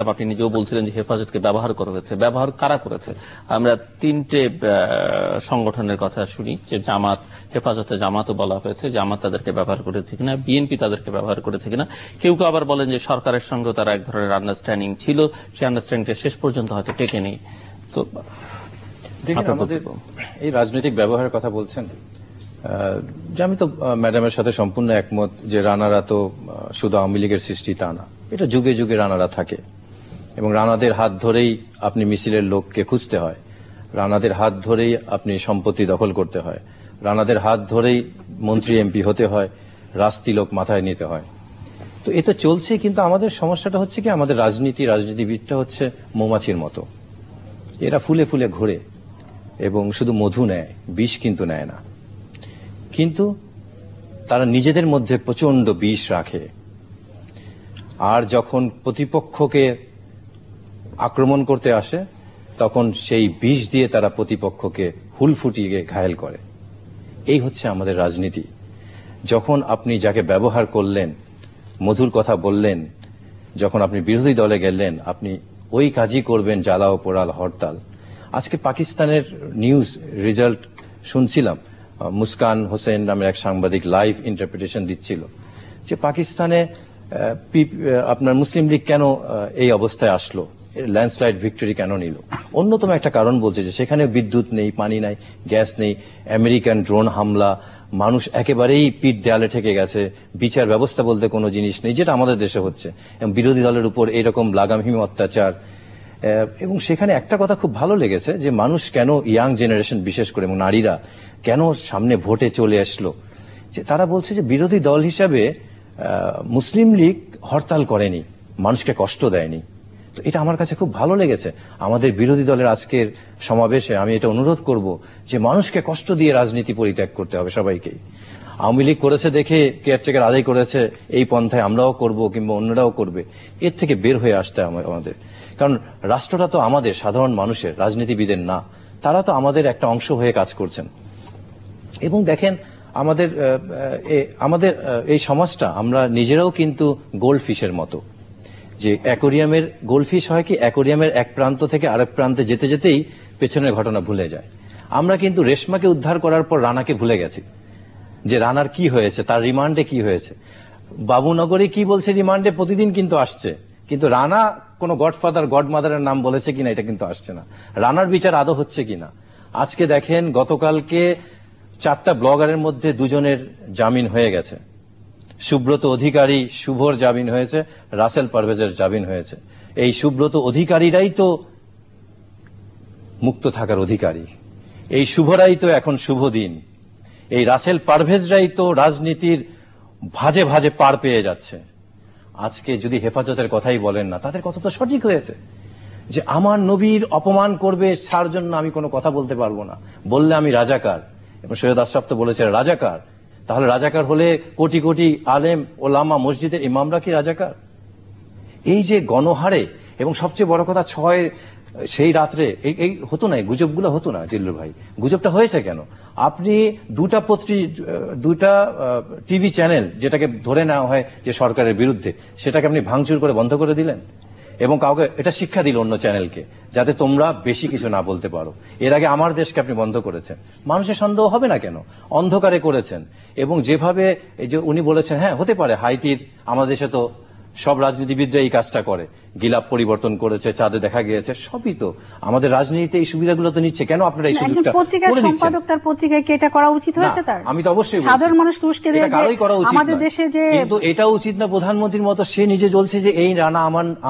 আপনি নিজেও বলছিলেন যে হেফাজতকে ব্যবহার করা হয়েছে, ব্যবহার কারা করেছে? আমরা তিনটে সংগঠনের কথা শুনি, যে জামাত, হেফাজতে জামাতও বলা হয়েছে, জামাত তাদেরকে ব্যবহার করেছে কিনা, বিএনপি তাদেরকে ব্যবহার করেছে কিনা, কেউ কেউ আবার বলেন যে সরকারের সঙ্গে তারা এক ধরনের আন্ডারস্ট্যান্ডিং ছিল, সেই আন্ডারস্ট্যান্ডিংটা শেষ পর্যন্ত হয়তো টেকেনি। তো আমাদের এই রাজনৈতিক ব্যবহারের কথা বলছেন, যে আমি তো ম্যাডামের সাথে সম্পূর্ণ একমত যে রানারা তো শুধু আওয়ামী লীগের সৃষ্টি তা না, এটা যুগে যুগে রানারা থাকে এবং রানাদের হাত ধরেই আপনি মিছিলের লোককে খুঁজতে হয়, রানাদের হাত ধরেই আপনি সম্পত্তি দখল করতে হয়, রানাদের হাত ধরেই মন্ত্রী এমপি হতে হয়, রাজতিলক মাথায় নিতে হয়। তো এটা চলছে, কিন্তু আমাদের সমস্যাটা হচ্ছে কি, আমাদের রাজনীতিবিদটা হচ্ছে মৌমাছির মতো, এরা ফুলে ফুলে ঘোরে এবং শুধু মধু নেয়, বিষ কিন্তু নেয় না। কিন্তু তারা নিজেদের মধ্যে প্রচন্ড বিষ রাখে, আর যখন প্রতিপক্ষকে আক্রমণ করতে আসে তখন সেই বিষ দিয়ে তারা প্রতিপক্ষকে হুল ফুটিয়ে ঘায়েল করে। এই হচ্ছে আমাদের রাজনীতি। যখন আপনি যাকে ব্যবহার করলেন, মধুর কথা বললেন, যখন আপনি বিরোধী দলে গেলেন, আপনি ওই কাজই করবেন, জ্বালাও পোড়াল হরতাল। আজকে পাকিস্তানের নিউজ রেজাল্ট শুনছিলাম, মুস্কান হোসেন নামের এক সাংবাদিক লাইভ ইন্টারপ্রিটেশন দিচ্ছিল যে পাকিস্তানে আপনার মুসলিম লীগ কেন এই অবস্থায় আসলো, ল্যান্ডস্লাইড ভিক্টরি কেন নিল। অন্যতম একটা কারণ বলছে যে সেখানে বিদ্যুৎ নেই, পানি নাই, গ্যাস নেই, আমেরিকান ড্রোন হামলা, মানুষ একেবারেই পিঠ দেয়ালে ঠেকে গেছে, বিচার ব্যবস্থা বলতে কোনো জিনিস নেই, যেটা আমাদের দেশে হচ্ছে, এবং বিরোধী দলের উপর এইরকম লাগামহীন অত্যাচার। এবং সেখানে একটা কথা খুব ভালো লেগেছে যে মানুষ কেন, ইয়াং জেনারেশন বিশেষ করে এবং নারীরা কেন সামনে ভোটে চলে আসলো, যে তারা বলছে যে বিরোধী দল হিসাবে মুসলিম লীগ হরতাল করেনি, মানুষকে কষ্ট দেয়নি। তো এটা আমার কাছে খুব ভালো লেগেছে। আমাদের বিরোধী দলের আজকের সমাবেশে আমি এটা অনুরোধ করব যে মানুষকে কষ্ট দিয়ে রাজনীতি পরিত্যাগ করতে হবে সবাইকেই। আওয়ামী লীগ করেছে দেখে কেয়ারটেকার আদায় করেছে, এই পন্থায় আমরাও করব কিংবা অন্যরাও করবে, এর থেকে বের হয়ে আসতে আমাদের। কারণ রাষ্ট্রটা তো আমাদের সাধারণ মানুষের, রাজনীতিবিদের না, তারা তো আমাদের একটা অংশ হয়ে কাজ করছেন। এবং দেখেন আমাদের এই সমাজটা, আমরা নিজেরাও কিন্তু গোল্ড ফিশের মতো, যে অ্যাকোরিয়ামের গোল্ডফিশ হয় কি, অ্যাকোরিয়ামের এক প্রান্ত থেকে আরেক প্রান্তে যেতে যেতেই পেছনের ঘটনা ভুলে যায়। আমরা কিন্তু রেশমাকে উদ্ধার করার পর রানাকে ভুলে গেছি, যে রানার কি হয়েছে, তার রিমান্ডে কি হয়েছে। বাবুনগরে কি বলছে রিমান্ডে প্রতিদিন কিন্তু আসছে, কিন্তু রানা কোন গডফাদার গডমাদারের নাম বলেছে কিনা এটা কিন্তু আসছে না। রানার বিচার আদৌ হচ্ছে কিনা। আজকে দেখেন গতকালকে 4টা ব্লগারের মধ্যে 2জনের জামিন হয়ে গেছে। সুব্রত অধিকারী, শুভর জামিন হয়েছে, রাসেল পারভেজের জামিন হয়েছে। এই সুব্রত অধিকারীরাই তো মুক্ত থাকার অধিকারী, এই শুভরাই তো এখন শুভ দিন, এই রাসেল পারভেজরাই তো রাজনীতির ভাজে ভাজে পার পেয়ে যাচ্ছে। আজকে যদি হেফাজতের কথাই বলেন না, তাদের কথা তো সঠিক হয়েছে, যে আমার নবীর অপমান করবে তার জন্য আমি কোনো কথা বলতে পারবো না, বললে আমি রাজাকার। এবং সৈয়দ আশরাফ তো বলেছে রাজাকার, তাহলে রাজাকার হলে কোটি কোটি আলেম ওলামা মসজিদের ইমামরা কি রাজাকার? এই যে গণহারে, এবং সবচেয়ে বড় কথা সেই রাত্রে এই হতো না, গুজবগুলো হতো না। জিল্লুর ভাই, গুজবটা হয়েছে কেন? আপনি দুটা টিভি চ্যানেল যেটাকে ধরে নেওয়া হয় যে সরকারের বিরুদ্ধে, সেটাকে আপনি ভাঙচুর করে বন্ধ করে দিলেন, এবং কাউকে এটা শিক্ষা দিল অন্য চ্যানেলকে, যাতে তোমরা বেশি কিছু না বলতে পারো। এর আগে আমার দেশকে আপনি বন্ধ করেছেন, মানুষের সন্দেহ হবে না কেন? অন্ধকারে করেছেন। এবং যেভাবে এই যে উনি বলেছেন, হ্যাঁ হতে পারে হাইতির, আমাদের দেশে তো সব রাজনীতিবিদরা এই কাজটা করে, গিলাপ পরিবর্তন করেছে, চাঁদে দেখা গিয়েছে, সবই তো আমাদের রাজনীতিতে এই সুবিধাগুলো তো নিচ্ছে। কেন আপনারা এই সুবিধাটা করে দিচ্ছেন? সম্পাদক তার পত্রিকায় কি এটা করা উচিত হয়েছে? তার আমি তো অবশ্যই সাধারণ মানুষকে উস্কে দেয়, কারোই করা উচিত আমাদের দেশে যে, কিন্তু এটা উচিত না প্রধানমন্ত্রীর মতো সে নিজে জ্বলছে যে এই রানা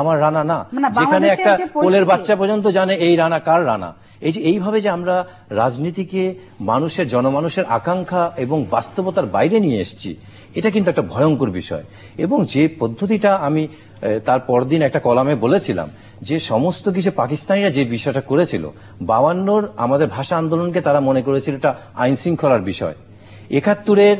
আমার রানা না, যেখানে একটা কোলের বাচ্চা পর্যন্ত জানে এই রানা কার রানা। এই যে এইভাবে যে আমরা রাজনীতিকে মানুষের, জনমানুষের আকাঙ্ক্ষা এবং বাস্তবতার বাইরে নিয়ে এসেছি, এটা কিন্তু একটা ভয়ঙ্কর বিষয়। এবং যে পদ্ধতিটা আমি তার পরদিন একটা কলামে বলেছিলাম, যে সমস্ত কিছু পাকিস্তানিরা যে বিষয়টা করেছিল, 52-র আমাদের ভাষা আন্দোলনকে তারা মনে করেছিল এটা আইন শৃঙ্খলার বিষয়, 71-এর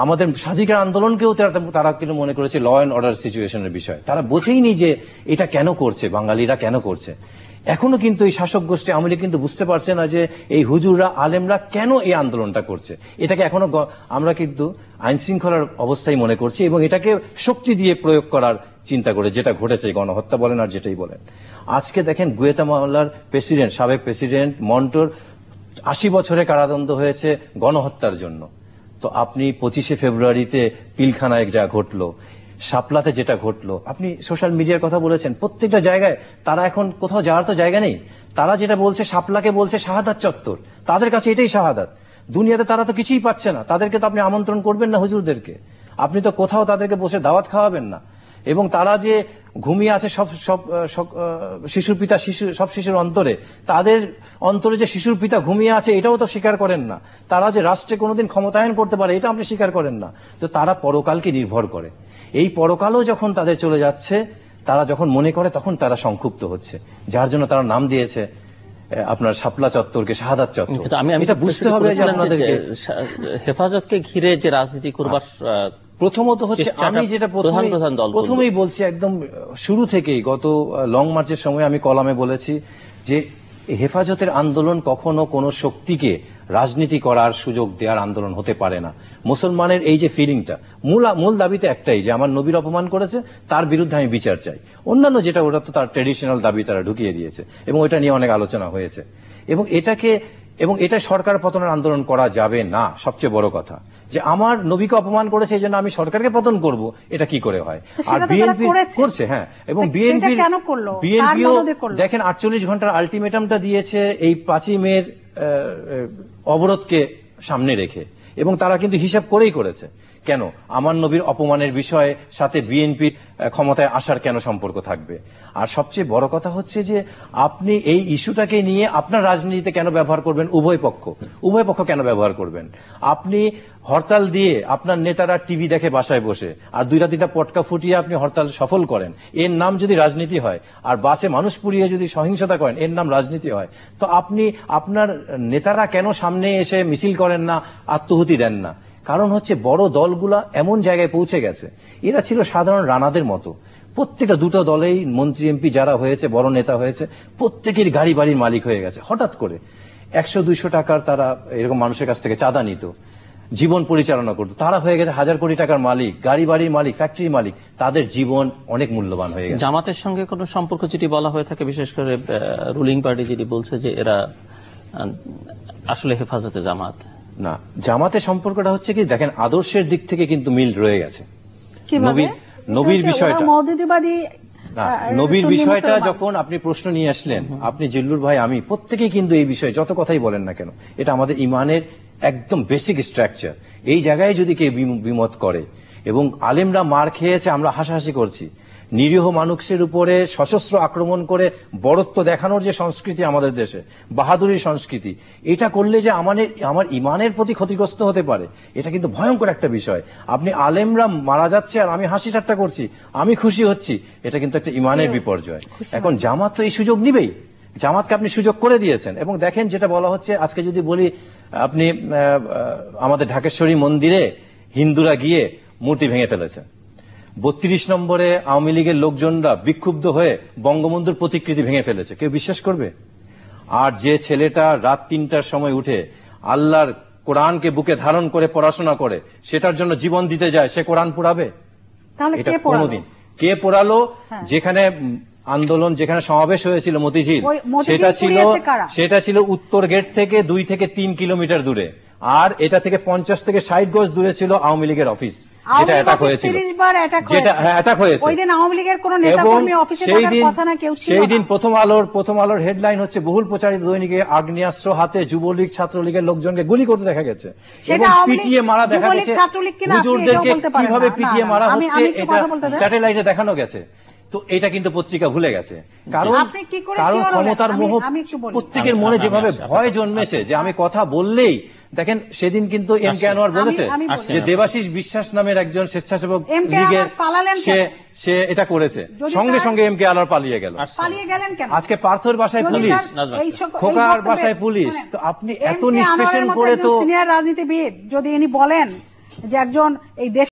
আমাদের স্বাধিকার আন্দোলনকেও তারা কিন্তু মনে করেছে ল অ্যান্ড অর্ডার সিচুয়েশনের বিষয়। তারা বোঝেইনি যে এটা কেন করছে, বাঙালিরা কেন করছে। এখনো কিন্তু এই শাসক গোষ্ঠী আওয়ামী লীগ কিন্তু বুঝতে পারছে না যে এই হুজুররা আলেমরা কেন এই আন্দোলনটা করছে। এটাকে এখনো আমরা কিন্তু আইন শৃঙ্খলার অবস্থায় মনে করছি এবং এটাকে শক্তি দিয়ে প্রয়োগ করার চিন্তা করে, যেটা ঘটেছে গণহত্যা বলেন আর যেটাই বলেন। আজকে দেখেন গুয়েতামালার প্রেসিডেন্ট, সাবেক প্রেসিডেন্ট মন্টোর 80 বছরে কারাদণ্ড হয়েছে গণহত্যার জন্য। তো আপনি 25শে ফেব্রুয়ারিতে পিলখানায় যা ঘটলো, শাপলাতে যেটা ঘটলো, আপনি সোশ্যাল মিডিয়ার কথা বলেছেন, প্রত্যেকটা জায়গায় তারা এখন কোথাও যাওয়ার তো জায়গা নেই। তারা যেটা বলছে, শাপলাকে বলছে শাহাদাত চত্বর, তাদের কাছে এটাই শাহাদাত। দুনিয়াতে তারা তো কিছুই পাচ্ছে না, তাদেরকে তো আপনি আমন্ত্রণ করবেন না হুজুরদেরকে, আপনি তো কোথাও তাদেরকে বসে দাওয়াত খাওয়াবেন না। এবং তারা যে ঘুমিয়ে আছে সব শিশুর পিতা, সব শিশুর অন্তরে, তাদের অন্তরে যে শিশুর পিতা ঘুমিয়ে আছে এটাও তো স্বীকার করেন না। তারা যে রাষ্ট্রে কোনোদিন ক্ষমতায়ন করতে পারে এটা আপনি স্বীকার করেন না। তো তারা পরকালকে নির্ভর করে। এই পরকালও যখন তাদের চলে যাচ্ছে, তারা যখন মনে করে তখন তারা সংক্ষুব্ধ হচ্ছে, যার জন্য তারা নাম দিয়েছে আপনার শাপলা চত্বরকে শাহাদাত চত্বর। এটা বুঝতে হবে যে আপনাদেরকে হেফাজতকে ঘিরে যে রাজনীতি করবার প্রথমত হচ্ছে, আমি যেটা প্রথমেই বলছি একদম শুরু থেকেই, গত লং মার্চের সময় আমি কলামে বলেছি যে হেফাজতের আন্দোলন কখনো কোনো শক্তিকে রাজনীতি করার সুযোগ দেওয়ার আন্দোলন হতে পারে না। মুসলমানের এই যে ফিলিংটা, মূল দাবিতে একটাই যে আমার নবীর অপমান করেছে, তার বিরুদ্ধে আমি বিচার চাই। অন্যান্য যেটা, ওটা তো তার ট্রেডিশনাল দাবি তারা ঢুকিয়ে দিয়েছে এবং ওটা নিয়ে অনেক আলোচনা হয়েছে। এবং এটা সরকার পতনের আন্দোলন করা যাবে না। সবচেয়ে বড় কথা যে আমার নবীকে অপমান করেছে এই জন্য আমি সরকারকে পতন করব, এটা কি করে হয়? আর বিএনপি করছে, হ্যাঁ, এবং বিএনপিও দেখেন 48 ঘন্টার আলটিমেটামটা দিয়েছে এই 5ই মের অবরোধকে সামনে রেখে, এবং তারা কিন্তু হিসাব করেই করেছে। কেন আমার নবীর অপমানের বিষয়ে সাথে বিএনপির ক্ষমতায় আসার কেন সম্পর্ক থাকবে? আর সবচেয়ে বড় কথা হচ্ছে যে আপনি এই ইস্যুটাকে নিয়ে আপনার রাজনীতিতে কেন ব্যবহার করবেন? উভয় পক্ষ কেন ব্যবহার করবেন? আপনি হরতাল দিয়ে আপনার নেতারা টিভি দেখে বাসায় বসে আর 2-3টা পটকা ফুটিয়ে আপনি হরতাল সফল করেন, এর নাম যদি রাজনীতি হয়। আর বাসে মানুষ পুড়িয়ে যদি সহিংসতা করেন, এর নাম রাজনীতি হয়। তো আপনি আপনার নেতারা কেন সামনে এসে মিছিল করেন না, আত্মহুতি দেন না? কারণ হচ্ছে বড় দলগুলা এমন জায়গায় পৌঁছে গেছে, এরা ছিল সাধারণ রানাদের মতো। প্রত্যেকটা দুটো দলেই মন্ত্রী এমপি যারা হয়েছে, বড় নেতা হয়েছে, প্রত্যেকের গাড়ি বাড়ির মালিক হয়ে গেছে। হঠাৎ করে 100-200 টাকার তারা এরকম মানুষের কাছ থেকে চাঁদা নিত, জীবন পরিচালনা করতো। তারা হয়ে গেছে 1000 কোটি টাকার মালিক, গাড়ি বাড়ির মালিক, ফ্যাক্টরির মালিক। তাদের জীবন অনেক মূল্যবান হয়ে গেছে। জামাতের সঙ্গে কোনো সম্পর্ক যেটি বলা হয়ে থাকে, বিশেষ করে রুলিং পার্টি যেটি বলছে যে এরা আসলে হেফাজতে জামাত না, জামাতের সম্পর্কটা হচ্ছে কি, দেখেন আদর্শের দিক থেকে কিন্তু মিল রয়ে গেছে। নবীর বিষয়টা, নবীর বিষয়টা যখন আপনি প্রশ্ন নিয়ে আসলেন, আপনি জিল্লুর ভাই, আমি প্রত্যেকেই কিন্তু এই বিষয়ে যত কথাই বলেন না কেন, এটা আমাদের ইমানের একদম বেসিক স্ট্রাকচার। এই জায়গায় যদি কেউ বিমত করে, এবং আলেমরা মার খেয়েছে, আমরা হাসাহাসি করছি, নিরীহ মানুষের উপরে সশস্ত্র আক্রমণ করে বড়ত্ব দেখানোর যে সংস্কৃতি আমাদের দেশে, বাহাদুরির সংস্কৃতি, এটা করলে যে আমার ইমানের প্রতি ক্ষতিগ্রস্ত হতে পারে, এটা কিন্তু ভয়ঙ্কর একটা বিষয়। আপনি আলেমরা মারা যাচ্ছে আর আমি হাসি ঠাট্টা করছি, আমি খুশি হচ্ছি, এটা কিন্তু একটা ইমানের বিপর্যয়। এখন জামাত তো এই সুযোগ নিবেই, জামাতকে আপনি সুযোগ করে দিয়েছেন। এবং দেখেন যেটা বলা হচ্ছে, আজকে যদি বলি, আপনি আমাদের ঢাকেশ্বরী মন্দিরে হিন্দুরা গিয়ে মূর্তি ভেঙে ফেলেছে, 32 নম্বরে আওয়ামী লীগের লোকজনরা বিক্ষুব্ধ হয়ে বঙ্গবন্ধুর প্রতিকৃতি ভেঙে ফেলেছে, কেউ বিশ্বাস করবে? আর যে ছেলেটা রাত 3টার সময় উঠে আল্লাহর কোরআনকে বুকে ধারণ করে পড়াশোনা করে, সেটার জন্য জীবন দিতে যায়, সে কোরআন পোড়াবে? এটা কোনোদিন কে পোড়ালো? যেখানে আন্দোলন, যেখানে সমাবেশ হয়েছিল মতিঝিল, সেটা ছিল উত্তর গেট থেকে 2 থেকে 3 কিলোমিটার দূরে, আর এটা থেকে 50 থেকে 60 গজ দূরে ছিল আওয়ামী লীগের অফিস, যেটা অ্যাটাক হয়েছিল, সেই দিন প্রথম আলোর হেডলাইন হচ্ছে, বহুল প্রচারিত দৈনিকে আগ্নেয়াস্ত্র হাতে যুবলীগ ছাত্রলীগের লোকজনকে গুলি করতে দেখা গেছে এবং পিটিয়ে মারা দেখা গেছে। হুজুরদেরকে কিভাবে পিটিয়ে মারা হচ্ছে এটা স্যাটেলাইটে দেখানো গেছে। তো এটা কিন্তু পত্রিকা ভুলে গেছে, কারণ ক্ষমতার মোহ প্রত্যেকের মনে যেভাবে ভয় জন্মেছে, যে আমি কথা বললেই, দেখেন সেদিন কিন্তু এম কে আনোয়ার বলেছে যে দেবাশিস বিশ্বাস নামের একজন স্বেচ্ছাসেবক লীগের, সে এটা করেছে, সঙ্গে সঙ্গে এম কে আনোয়ার পালিয়ে গেল। আজকে পার্থর বাসায় পুলিশ, খোকার বাসায় পুলিশ। তো আপনি এত নিষ্পেষণ করে, তো সিনিয়র রাজনীতিবিদ যদি ইনি বলেন যে একজন এই দেশ